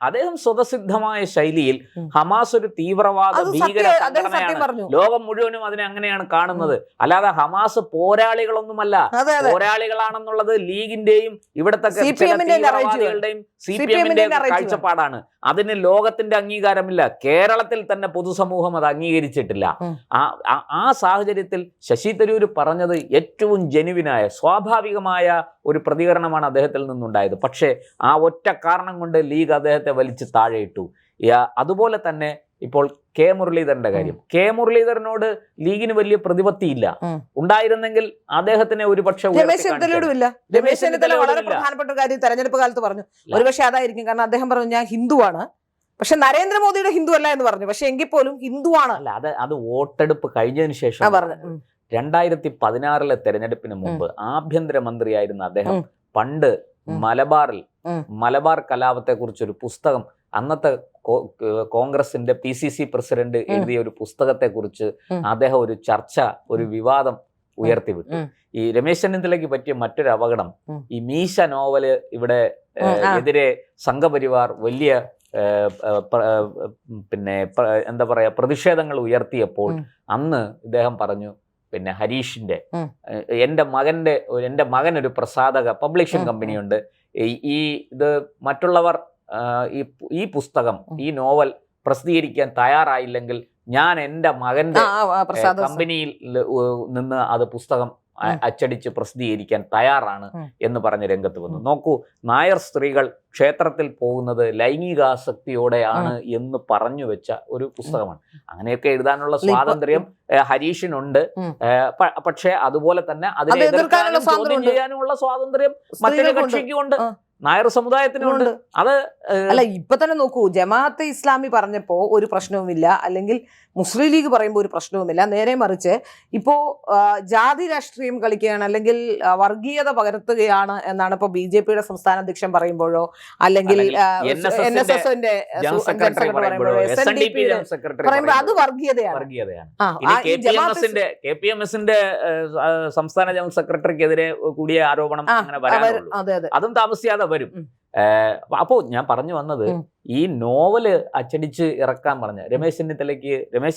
അദ്ദേഹം സ്വതസിദ്ധമായ ശൈലിയിൽ ഹമാസ് ഒരു തീവ്രവാദ ഭീകര സംഘടനയാണ്, ലോകം മുഴുവനും അതിനെ അങ്ങനെയാണ് കാണുന്നത്. അല്ലാതെ ഹമാസ് പോരാളികളൊന്നുമല്ല. പോരാളികളാണെന്നുള്ളത് ലീഗിന്റെയും ഇവിടുത്തെ തീവ്രവാദികളുടെയും CPM-ന്റെയും കാഴ്ചപ്പാടാണ്. അതിന് ലോകത്തിന്റെ അംഗീകാരമില്ല. കേരളത്തിൽ തന്നെ പൊതുസമൂഹം അത് അംഗീകരിച്ചിട്ടില്ല. ആ സാഹചര്യത്തിൽ ശശി തരൂർ പറഞ്ഞത് ഏറ്റവും ജെനുവിനായ സ്വാഭാവികമായ ഒരു പ്രതികരണമാണ് അദ്ദേഹത്തിൽ നിന്നുണ്ടായത്. പക്ഷേ ആ ഒറ്റ കാരണം കൊണ്ട് ലീഗ് അദ്ദേഹത്തെ വലിച്ച് താഴെയിട്ടു. അതുപോലെ തന്നെ ഇപ്പോൾ കെ മുരളീധരന്റെ കാര്യം. കെ മുരളീധരനോട് ലീഗിന് വലിയ പ്രതിപത്തിയില്ല. ഉണ്ടായിരുന്നെങ്കിൽ അദ്ദേഹത്തിനെ ഒരു പക്ഷേ രമേശ് ചെന്നിത്തല വളരെ പ്രധാനപ്പെട്ട കാര്യം തെരഞ്ഞെടുപ്പ് കാലത്ത് പറഞ്ഞു. ഒരുപക്ഷെ അതായിരിക്കും. കാരണം അദ്ദേഹം പറഞ്ഞു ഞാൻ ഹിന്ദുവാണ്, പക്ഷെ നരേന്ദ്രമോദിയുടെ ഹിന്ദു അല്ല എന്ന് പറഞ്ഞു. പക്ഷെ എങ്കിൽ പോലും ഹിന്ദുവാണ്. അല്ല, അത് വോട്ടെടുപ്പ് കഴിഞ്ഞതിന് ശേഷം പറഞ്ഞു. 2016 തെരഞ്ഞെടുപ്പിന് മുമ്പ് ആഭ്യന്തരമന്ത്രിയായിരുന്ന അദ്ദേഹം പണ്ട് മലബാർ കലാപത്തെ കുറിച്ചൊരു പുസ്തകം, അന്നത്തെ കോൺഗ്രസിന്റെ PCC പ്രസിഡന്റ് എഴുതിയ ഒരു പുസ്തകത്തെ കുറിച്ച് അദ്ദേഹം ഒരു വിവാദം ഉയർത്തിവിട്ടു. ഈ രമേശ് ചെന്നിത്തലയ്ക്ക് പറ്റിയ മറ്റൊരു അപകടം, ഈ മീശ നോവല് ഇവിടെ എതിരെ സംഘപരിവാർ വലിയ പിന്നെ എന്താ പറയാ പ്രതിഷേധങ്ങൾ ഉയർത്തിയപ്പോൾ അന്ന് ഇദ്ദേഹം പറഞ്ഞു, പിന്നെ ഹരീഷിന്റെ എൻ്റെ മകൻ ഒരു പ്രസാധക പബ്ലിഷിംഗ് കമ്പനിയുണ്ട്, ഇത് മറ്റുള്ളവർ ഈ പുസ്തകം ഈ നോവൽ പ്രസിദ്ധീകരിക്കാൻ തയ്യാറായില്ലെങ്കിൽ ഞാൻ എൻ്റെ മകന്റെ കമ്പനിയിൽ നിന്ന് അത് പുസ്തകം അച്ചടിച്ച് പ്രസിദ്ധീകരിക്കാൻ തയ്യാറാണ് എന്ന് പറഞ്ഞ് രംഗത്ത് വന്നു. നോക്കൂ, നായർ സ്ത്രീകൾ ക്ഷേത്രത്തിൽ പോകുന്നത് ലൈംഗികാസക്തിയോടെയാണ് എന്ന് പറഞ്ഞു വെച്ച ഒരു പുസ്തകമാണ്. അങ്ങനെയൊക്കെ എഴുതാനുള്ള സ്വാതന്ത്ര്യം ഹരീഷിനുണ്ട്. പക്ഷെ അതുപോലെ തന്നെ അതിനെ എതിർക്കാനും ചോദ്യം ചെയ്യാനുമുള്ള സ്വാതന്ത്ര്യം മറ്റൊരു കക്ഷിക്കുമുണ്ട്, നായർ സമുദായത്തിനുണ്ട്. അത് അല്ല, ഇപ്പൊ തന്നെ നോക്കൂ, ജമാഅത്തെ ഇസ്ലാമി പറഞ്ഞപ്പോ ഒരു പ്രശ്നവുമില്ല, അല്ലെങ്കിൽ മുസ്ലിം ലീഗ് പറയുമ്പോൾ ഒരു പ്രശ്നവുമില്ല. നേരെ മറിച്ച് ഇപ്പോ ജാതി രാഷ്ട്രീയം കളിക്കുകയാണ്, അല്ലെങ്കിൽ വർഗീയത പകർത്തുകയാണ് എന്നാണ് ഇപ്പൊ BJP-യുടെ സംസ്ഥാന അധ്യക്ഷൻ പറയുമ്പോഴോ, അല്ലെങ്കിൽ NSSന്റെ പറയുമ്പോഴോ, പറയുമ്പോൾ അത് വർഗീയതയാണ്. KPMSന്റെ സംസ്ഥാന ജനറൽ സെക്രട്ടറിക്കെതിരെ കൂടിയ ആരോപണം അങ്ങനെ വരാനുള്ളൂ. അതും താമസിയാതെ വരും. അപ്പോ ഞാൻ പറഞ്ഞു വന്നത്, ഈ നോവല് അച്ചടിച്ച് ഇറക്കാൻ പറഞ്ഞ രമേശ്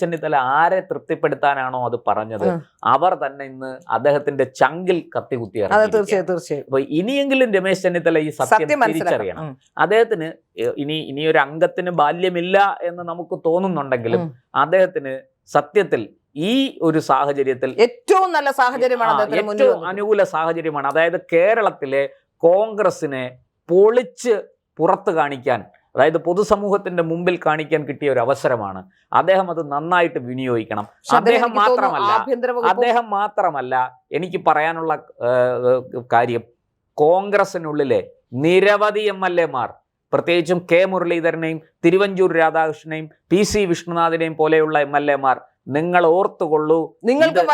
ചെന്നിത്തല ആരെ തൃപ്തിപ്പെടുത്താനാണോ അത് പറഞ്ഞത്, അവർ തന്നെ ഇന്ന് അദ്ദേഹത്തിന്റെ ചങ്കിൽ കത്തികുത്തി ഇറങ്ങി. അപ്പൊ ഇനിയെങ്കിലും രമേശ് ചെന്നിത്തല ഈ സത്യം തിരിച്ചറിയണം. അദ്ദേഹത്തിന് ഇനിയൊരു അംഗത്തിന് ബാല്യമില്ല എന്ന് നമുക്ക് തോന്നുന്നുണ്ടെങ്കിലും അദ്ദേഹത്തിന് സത്യത്തിൽ ഈ ഒരു സാഹചര്യത്തിൽ ഏറ്റവും നല്ല സാഹചര്യമാണ്, ഏറ്റവും അനുകൂല സാഹചര്യമാണ്. അതായത് കേരളത്തിലെ കോൺഗ്രസിനെ പൊളിച്ച് പുറത്ത് കാണിക്കാൻ, അതായത് പൊതുസമൂഹത്തിന്റെ മുമ്പിൽ കാണിക്കാൻ കിട്ടിയ ഒരു അവസരമാണ്. അദ്ദേഹം അത് നന്നായിട്ട് വിനിയോഗിക്കണം. അദ്ദേഹം മാത്രമല്ല എനിക്ക് പറയാനുള്ള കാര്യം, കോൺഗ്രസിനുള്ളിലെ നിരവധി MLA-മാർ, പ്രത്യേകിച്ചും കെ മുരളീധരനെയും തിരുവഞ്ചൂർ രാധാകൃഷ്ണനെയും PC വിഷ്ണുനാഥിനെയും പോലെയുള്ള MLA-മാർ, നിങ്ങൾ ഓർത്തുകൊള്ളൂ, നിങ്ങൾക്കും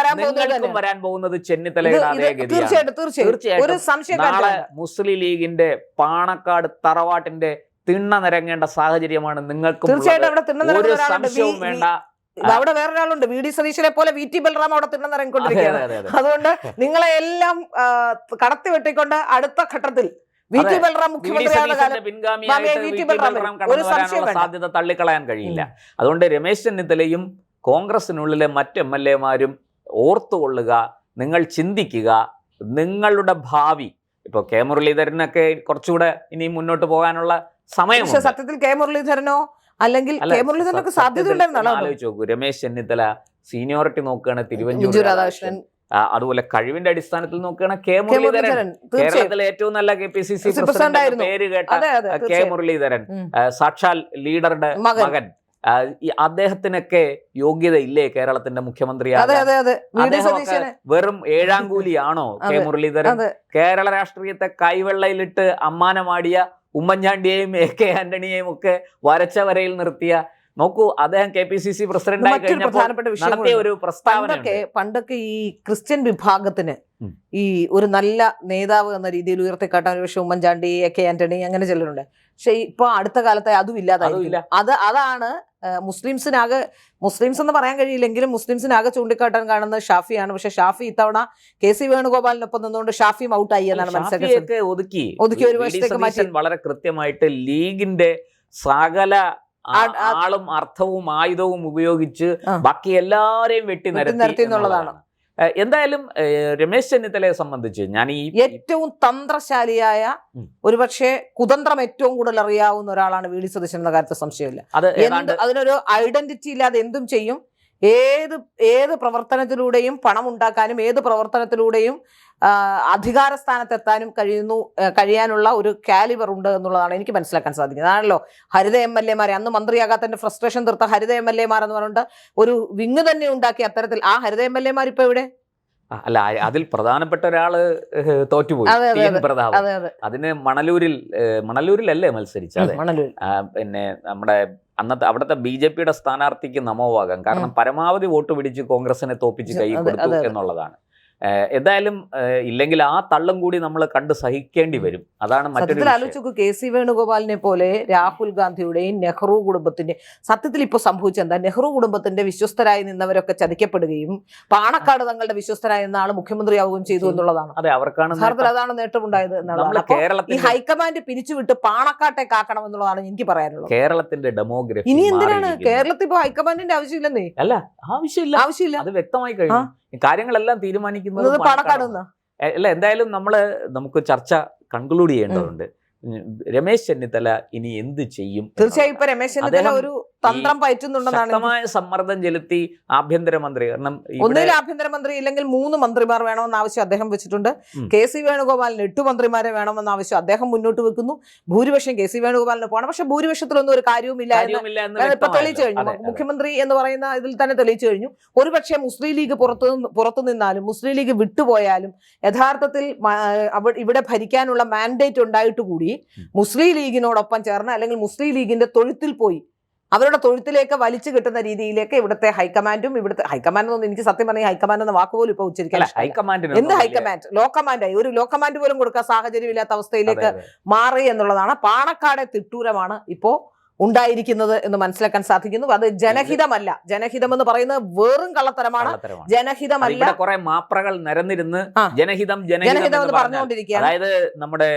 വരാൻ പോകുന്നത് ചെന്നിത്തലയുടെ അതേ ഗതിയാണ്. തീർച്ചയായിട്ടും നാളെ മുസ്ലിം ലീഗിന്റെ പാണക്കാട് തറവാട്ടിന്റെ തിണ്ണ നിരങ്ങേണ്ട സാഹചര്യമാണ് നിങ്ങൾക്കും. ഒരു സംശയവും വേണ്ട. അവിടെ വേറൊരാളുണ്ട്, V.D. സതീശനെ പോലെ VT ബൽറാം അവിടെ തിണ്ണ നിറങ്ങിക്കൊണ്ടിരിക്കുകയാണ്. അതുകൊണ്ട് നിങ്ങളെ എല്ലാം കടത്തി വെട്ടിക്കൊണ്ട് അടുത്ത ഘട്ടത്തിൽ VT ബൽറാം മുഖ്യമന്ത്രിയാകുന്ന സാധ്യത തള്ളിക്കളയാൻ കഴിയില്ല. അതുകൊണ്ട് രമേശ് ചെന്നിത്തലയും കോൺഗ്രസിനുള്ളിലെ മറ്റ് MLA-മാരും ഓർത്തുകൊള്ളുക, നിങ്ങൾ ചിന്തിക്കുക, നിങ്ങളുടെ ഭാവി. ഇപ്പൊ കെ മുരളീധരനൊക്കെ കുറച്ചുകൂടെ ഇനി മുന്നോട്ട് പോകാനുള്ള സമയം. സത്യത്തിൽ കെ മുരളീധരനോ അല്ലെങ്കിൽ കെ മുരളീധരനൊക്കെ സാധ്യത ആലോചിച്ച് നോക്കൂ. രമേശ് ചെന്നിത്തല സീനിയോറിറ്റി നോക്കുകയാണ് തിരുവഞ്ചൂർ രാധാകൃഷ്ണൻ, അതുപോലെ കഴിവിന്റെ അടിസ്ഥാനത്തിൽ നോക്കുകയാണ് കെ മുരളീധരൻ. കേരളത്തിലെ ഏറ്റവും നല്ല KPCC പ്രസിഡന്റ് പേര് കേട്ട കെ മുരളീധരൻ, സാക്ഷാൽ ലീഡറുടെ മകൻ. അദ്ദേഹത്തിനൊക്കെ യോഗ്യത ഇല്ലേ കേരളത്തിന്റെ മുഖ്യമന്ത്രി? വെറും ഏഴാംകൂലിയാണോ കെ മുരളീധരൻ? കേരള രാഷ്ട്രീയത്തെ കൈവെള്ളയിലിട്ട് അമ്മാനമാടിയ ഉമ്മൻചാണ്ടിയെയും AK ആന്റണിയെയും ഒക്കെ വരച്ച വരയിൽ നിർത്തിയ, നോക്കൂ, അദ്ദേഹം KPCC പ്രസിഡന്റായി കഴിഞ്ഞപ്പോൾ നടത്തിയ ഒരു പ്രസ്താവന, പണ്ടൊക്കെ ഈ ക്രിസ്ത്യൻ വിഭാഗത്തിന് ഈ ഒരു നല്ല നേതാവ് എന്ന രീതിയിൽ ഉയർത്തിക്കാട്ടാൻ ഒരു പക്ഷേ ഉമ്മൻചാണ്ടി, AK ആന്റണി അങ്ങനെ ചിലരുണ്ട്. പക്ഷെ ഇപ്പൊ അടുത്ത കാലത്തെ അതും ഇല്ലാതായില്ല. അതാണ് മുസ്ലിംസ് എന്ന് പറയാൻ കഴിയില്ലെങ്കിലും മുസ്ലിംസിനാകെ ചൂണ്ടിക്കാട്ടാൻ കാണുന്നത് ഷാഫിയാണ്. പക്ഷെ ഷാഫി ഇത്തവണ KC വേണുഗോപാലിനൊപ്പം നിന്നുകൊണ്ട് ഷാഫിയും ഔട്ടായി എന്നാണ് മനസ്സിലാക്കിയത്. ഒതുക്കി ഒരു വശത്തേക്ക് മാറ്റി വളരെ കൃത്യമായിട്ട് ലീഗിന്റെ സകല ആളും അർത്ഥവും ആയുധവും ഉപയോഗിച്ച് ബാക്കി എല്ലാരെയും വെട്ടി നിരത്തി എന്നുള്ളതാണ്. എന്തായാലും രമേശ് ചെന്നിത്തലയെ സംബന്ധിച്ച് ഞാൻ ഈ ഏറ്റവും തന്ത്രശാലിയായ, ഒരുപക്ഷെ കുതന്ത്രം ഏറ്റവും കൂടുതൽ അറിയാവുന്ന ഒരാളാണ് VD സതീശൻ എന്ന കാര്യത്തിൽ സംശയമില്ല. അതിനൊരു ഐഡന്റിറ്റി ഇല്ലാതെ എന്തും ചെയ്യും. ഏത് പ്രവർത്തനത്തിലൂടെയും പണം ഉണ്ടാക്കാനും ഏത് പ്രവർത്തനത്തിലൂടെയും അധികാര സ്ഥാനത്തെത്താനും കഴിയാനുള്ള ഒരു കാലിബർ ഉണ്ട് എന്നുള്ളതാണ് എനിക്ക് മനസ്സിലാക്കാൻ സാധിക്കുന്നത്. അതാണല്ലോ ഹരിത MLA മാരെ അന്ന് മന്ത്രിയാകാത്തതിന്റെ ഫ്രസ്ട്രേഷൻ തീർത്ത ഹരിത MLA മാർ എന്ന് പറഞ്ഞിട്ട് ഒരു വിങ് തന്നെ ഉണ്ടാക്കി. അത്തരത്തിൽ ആ ഹരിത MLA മാർ ഇപ്പൊ എവിടെ? അല്ല, അതിൽ പ്രധാനപ്പെട്ട ഒരാള് തോറ്റുപോയി, പ്രതാപ്. അതിന് മണലൂരിലല്ലേ മത്സരിച്ചത്? പിന്നെ നമ്മുടെ അവിടുത്തെ BJP-യുടെ സ്ഥാനാർത്ഥിക്ക് നമോവാകാം. കാരണം പരമാവധി വോട്ട് പിടിച്ച് കോൺഗ്രസിനെ തോപ്പിച്ച് കൈ കൊടുത്തു എന്നുള്ളതാണ്. എന്തായാലും ഇല്ലെങ്കിൽ ആ തള്ളും കൂടി നമ്മൾ കണ്ട് സഹിക്കേണ്ടി വരും. അതാണ് മറ്റൊരു ആലോചിച്ചു. KC വേണുഗോപാലിനെ പോലെ രാഹുൽ ഗാന്ധിയുടെയും നെഹ്റു കുടുംബത്തിന്റെ, സത്യത്തിൽ ഇപ്പോൾ സംഭവിച്ചത് എന്താ? നെഹ്റു കുടുംബത്തിന്റെ വിശ്വസ്തരായി നിന്നവരൊക്കെ ചതിക്കപ്പെടുകയും പാണക്കാട് തങ്ങളുടെ വിശ്വസ്തരായി നിന്ന ആള് മുഖ്യമന്ത്രിയാവുകയും ചെയ്തു എന്നുള്ളതാണ്. അതെ, അവർക്കാണ് അതാണ് നേട്ടമുണ്ടായത് എന്നുള്ളതാണ്. ഈ ഹൈക്കമാൻഡ് പിരിച്ചുവിട്ട് പാണക്കാട്ടെ കാക്കണം എന്നുള്ളതാണ് എനിക്ക് പറയാനുള്ളത്. കേരളത്തിന്റെ ഡെമോഗ്രഫി ഇനി എന്തിനാണ് കേരളത്തിൽ ഇപ്പോൾ ഹൈക്കമാൻഡിന്റെ ആവശ്യമില്ലെന്നേ? അല്ല, ആവശ്യമില്ല. അത് വ്യക്തമായി കഴിഞ്ഞു. കാര്യങ്ങളെല്ലാം തീരുമാനിക്കുന്നത് പാണക്കാട്. അല്ല, എന്തായാലും നമുക്ക് ചർച്ച കൺക്ലൂഡ് ചെയ്യേണ്ടതുണ്ട്. രമേശ് ചെന്നിത്തല ഇനി എന്ത് ചെയ്യും? തീർച്ചയായും ഇപ്പൊ രമേശ് ചെന്നിത്തല ഒരു തന്ത്രം പയറ്റുന്നുണ്ടെന്നാണ്. ശക്തമായ സമ്മർദ്ദം ചെലുത്തി ആഭ്യന്തരമന്ത്രി, കാരണം ഒന്നിൽ ആഭ്യന്തരമന്ത്രി ഇല്ലെങ്കിൽ 3 മന്ത്രിമാർ വേണമെന്ന ആവശ്യം അദ്ദേഹം വെച്ചിട്ടുണ്ട്. KC വേണുഗോപാലിന് 8 മന്ത്രിമാരെ വേണമെന്ന ആവശ്യം അദ്ദേഹം മുന്നോട്ട് വെക്കുന്നു. ഭൂരിപക്ഷം KC വേണുഗോപാലിന് പോകണം. പക്ഷെ ഭൂരിപക്ഷത്തിലൊന്നും ഒരു കാര്യവുമില്ല എന്ന് ഇപ്പൊ തെളിയിച്ചു കഴിഞ്ഞു. മുഖ്യമന്ത്രി എന്ന് പറയുന്ന ഇതിൽ തന്നെ തെളിയിച്ചു കഴിഞ്ഞു. ഒരുപക്ഷെ മുസ്ലിം ലീഗ് പുറത്തു നിന്നാലും മുസ്ലിം ലീഗ് വിട്ടുപോയാലും യഥാർത്ഥത്തിൽ ഇവിടെ ഭരിക്കാനുള്ള മാൻഡേറ്റ് ഉണ്ടായിട്ട് കൂടി മുസ്ലിം ലീഗിനോടൊപ്പം ചേർന്ന് അല്ലെങ്കിൽ മുസ്ലിം ലീഗിന്റെ തൊഴുത്തിൽ പോയി അവരുടെ തൊഴുത്തിലേക്ക് വലിച്ചു കിട്ടുന്ന രീതിയിലേക്ക് ഇവിടുത്തെ ഹൈക്കമാൻഡും, ഹൈക്കമാൻഡ് എന്നൊന്നും എനിക്ക് സത്യം പറഞ്ഞാൽ ഹൈക്കമാൻഡ് എന്ന വാക്കുപോലും ഇപ്പൊ ഉച്ചരിക്കാൻ എന്ത് ഹൈക്കമാൻഡ്, ലോ കമാൻഡായി ഒരു ലോ കമാൻഡ് പോലും കൊടുക്കാൻ സാഹചര്യമില്ലാത്ത അവസ്ഥയിലേക്ക് മാറി എന്നുള്ളതാണ്. പാണക്കാട് തിട്ടൂരമാണ് ഇപ്പോ ഉണ്ടായിരിക്കുന്നത് എന്ന് മനസ്സിലാക്കാൻ സാധിക്കുന്നു. അത് ജനഹിതമല്ല. ജനഹിതം എന്ന് പറയുന്നത് വെറും കള്ളത്തരമാണ്. ജനഹിതമല്ല. കുറെ മാപ്രകൾ നിരന്നിരുന്ന് ജനഹിതം എന്ന് പറഞ്ഞുകൊണ്ടിരിക്കുകയാണ്. അതായത് നമ്മുടെ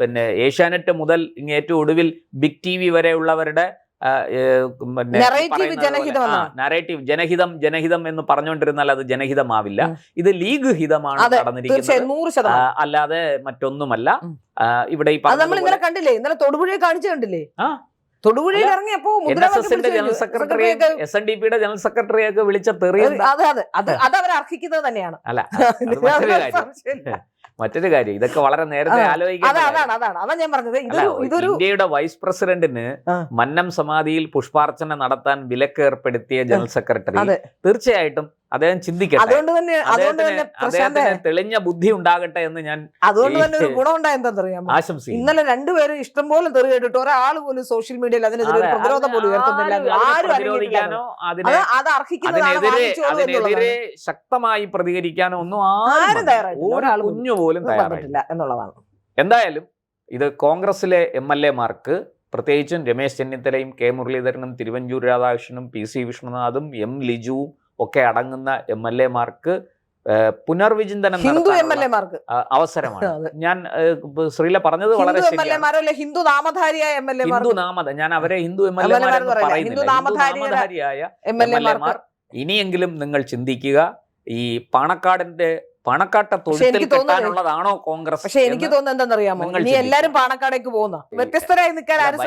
പിന്നെ ഏഷ്യാനെറ്റ് മുതൽ ഏറ്റവും ഒടുവിൽ ബിഗ് TV വരെയുള്ളവരുടെ നറേറ്റീവ് ജനഹിതം എന്ന് പറഞ്ഞുകൊണ്ടിരുന്നാൽ അത് ജനഹിതമാവില്ല. ഇത് ലീഗ് ഹിതമാണ് നടന്നിരിക്കുന്നത്, അല്ലാതെ മറ്റൊന്നുമല്ല. ഇവിടെ നമ്മൾ ഇന്നലെ കണ്ടില്ലേ, ഇന്നലെ തൊടുപുഴയെ കാണിച്ചു കണ്ടില്ലേ? തൊടുപുഴയിൽ ഇറങ്ങിയപ്പോ NSSന്റെ ജനറൽ സെക്രട്ടറിയെ SNDPയുടെ ജനറൽ സെക്രട്ടറിയൊക്കെ വിളിച്ച തെറിയ അത് അവർ അർഹിക്കുന്നത് തന്നെയാണ്. അല്ല, മറ്റൊരു കാര്യം, ഇതൊക്കെ വളരെ നേരത്തെ ആലോചിക്കുന്നത്. ഇന്ത്യയുടെ വൈസ് പ്രസിഡന്റിന് മന്നം സമാധിയിൽ പുഷ്പാർച്ചന നടത്താൻ വിലക്ക് ഏർപ്പെടുത്തിയ ജനറൽ സെക്രട്ടറി തീർച്ചയായിട്ടും അദ്ദേഹം ചിന്തിക്കട്ടെ. അദ്ദേഹത്തിന് തെളിഞ്ഞ ബുദ്ധി ഉണ്ടാകട്ടെ എന്ന് ഞാൻ അതുകൊണ്ട് തന്നെ ഒരു ഗുണം ഉണ്ടായ എന്താണെന്നറിയാമോ? ആശംസിക്കുന്നു. ഇന്നലെ രണ്ടുപേരും ഇഷ്ടംപോലെ തെറി കേട്ടിട്ട് ഒരാൾ പോലും സോഷ്യൽ മീഡിയയിൽ അതിനെതിരെ പ്രതിരോധം പോലും ഉയർത്തുന്നില്ല. അതിനെതിരെ ശക്തമായി പ്രതികരിക്കാനോ ഒന്നും കുഞ്ഞു പോലും തയ്യാറായില്ല എന്നുള്ളതാണ്. എന്തായാലും ഇത് കോൺഗ്രസിലെ MLA-മാർക്ക്, പ്രത്യേകിച്ചും രമേശ് ചെന്നിത്തലയും കെ മുരളീധരനും തിരുവഞ്ചൂർ രാധാകൃഷ്ണനും PC വിശ്വനാഥും M ലിജുവും ഒക്കെ അടങ്ങുന്ന MLA-മാർക്ക് പുനർവിചിന്തനം അവസരമാണ്. ഞാൻ ശ്രീല പറഞ്ഞത് വളരെ ഹിന്ദു നാമധാരിയായ ഞാൻ അവരെ ഹിന്ദു MLA-മാരെന്ന് പറയുന്നില്ല, നാമധാരിയായ MLA-മാർ. ഇനിയെങ്കിലും നിങ്ങൾ ചിന്തിക്കുക. ഈ പാണക്കാടിന്റെ പണക്കാട്ടെ തൊഴുത്തിൽ കെട്ടാനുള്ളതാണോ കോൺഗ്രസ്? പക്ഷെ എനിക്ക് തോന്നുന്നത് എന്താണെന്നറിയാമോ, ഇനി എല്ലാരും പാണക്കാടേക്ക് പോകുന്ന വ്യത്യസ്തരായി നിൽക്കാൻ ആരും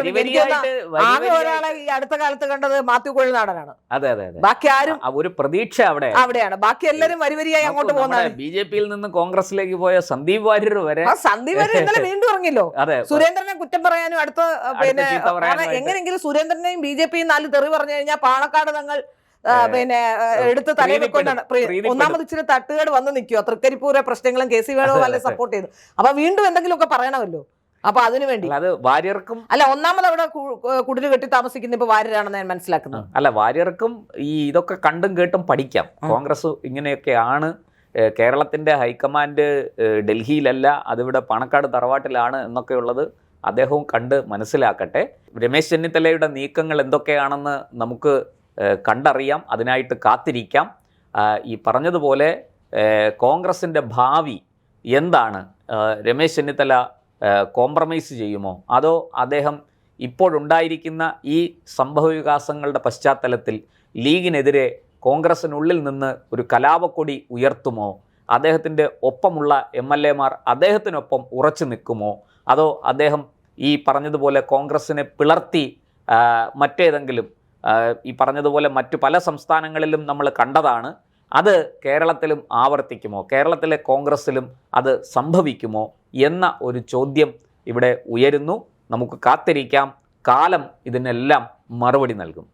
ആകെ ഒരാളെ ഈ അടുത്ത കാലത്ത് കണ്ടത് മാത്യു കൊഴുനാടനാണ്. അതെ അതെ അതെ, ബാക്കി ആരും ഒരു പ്രതീക്ഷ അവിടെയാണ്. ബാക്കി എല്ലാരും വരിവരിയായി അങ്ങോട്ട് പോകുന്നത്. BJP-യിൽ നിന്ന് കോൺഗ്രസിലേക്ക് പോയ സന്ദീപ് വാര്യർ വരെ, സന്ദീപ് വാര്യർ ഇന്നലെ വീണ്ടും ഇറങ്ങില്ലോ. സുരേന്ദ്രനെ കുറ്റം പറയാനും അടുത്ത പിന്നെ എങ്ങനെയെങ്കിലും സുരേന്ദ്രനെയും BJP-യും 4 തെറി പറഞ്ഞു കഴിഞ്ഞാൽ പാണക്കാട് തങ്ങൾ പിന്നെ എടുത്ത് തലയിൽ വെക്കൊണ്ടാണ്. ഒന്നാമത് ഇച്ചിരി തട്ടുകേട് വന്ന് നിൽക്കുക. തൃക്കരിപ്പൂരെ പ്രശ്നങ്ങളും KC വേണുഗോപാലിനെ സപ്പോർട്ട് ചെയ്തു. അപ്പൊ വീണ്ടും എന്തെങ്കിലുമൊക്കെ പറയണമല്ലോ. അപ്പൊ അതിനു വേണ്ടി വാര്യർക്കും അല്ല, ഒന്നാമത് അവിടെ കുടില് കെട്ടി താമസിക്കുന്ന ഇപ്പൊ വാര്യരാണെന്ന് ഞാൻ മനസ്സിലാക്കുന്നത്. അല്ല, വാര്യർക്കും ഈ ഇതൊക്കെ കണ്ടും കേട്ടും പഠിക്കാം. കോൺഗ്രസ് ഇങ്ങനെയൊക്കെയാണ്, കേരളത്തിന്റെ ഹൈക്കമാൻഡ് ഡൽഹിയിലല്ല, അതിവിടെ പാണക്കാട് തറവാട്ടിലാണ് എന്നൊക്കെയുള്ളത് അദ്ദേഹവും കണ്ട് മനസ്സിലാക്കട്ടെ. രമേശ് ചെന്നിത്തലയുടെ നീക്കങ്ങൾ എന്തൊക്കെയാണെന്ന് നമുക്ക് കണ്ടറിയാം, അതിനായിട്ട് കാത്തിരിക്കാം. ഈ പറഞ്ഞതുപോലെ കോൺഗ്രസിൻ്റെ ഭാവി എന്താണ്? രമേശ് ചെന്നിത്തല കോംപ്രമൈസ് ചെയ്യുമോ, അതോ അദ്ദേഹം ഇപ്പോഴുണ്ടായിരിക്കുന്ന ഈ സംഭവവികാസങ്ങളുടെ പശ്ചാത്തലത്തിൽ ലീഗിനെതിരെ കോൺഗ്രസിനുള്ളിൽ നിന്ന് ഒരു കലാപക്കൊടി ഉയർത്തുമോ? അദ്ദേഹത്തിൻ്റെ ഒപ്പമുള്ള MLA-മാർ അദ്ദേഹത്തിനൊപ്പം ഉറച്ചു നിൽക്കുമോ? അതോ അദ്ദേഹം ഈ പറഞ്ഞതുപോലെ കോൺഗ്രസിനെ പിളർത്തി മറ്റേതെങ്കിലും, ഈ പറഞ്ഞതുപോലെ മറ്റു പല സംസ്ഥാനങ്ങളിലും നമ്മൾ കണ്ടതാണ്, അത് കേരളത്തിലും ആവർത്തിക്കുമോ? കേരളത്തിലെ കോൺഗ്രസ്സിലും അത് സംഭവിക്കുമോ എന്ന ഒരു ചോദ്യം ഇവിടെ ഉയരുന്നു. നമുക്ക് കാത്തിരിക്കാം. കാലം ഇതിനെല്ലാം മറുപടി നൽകും.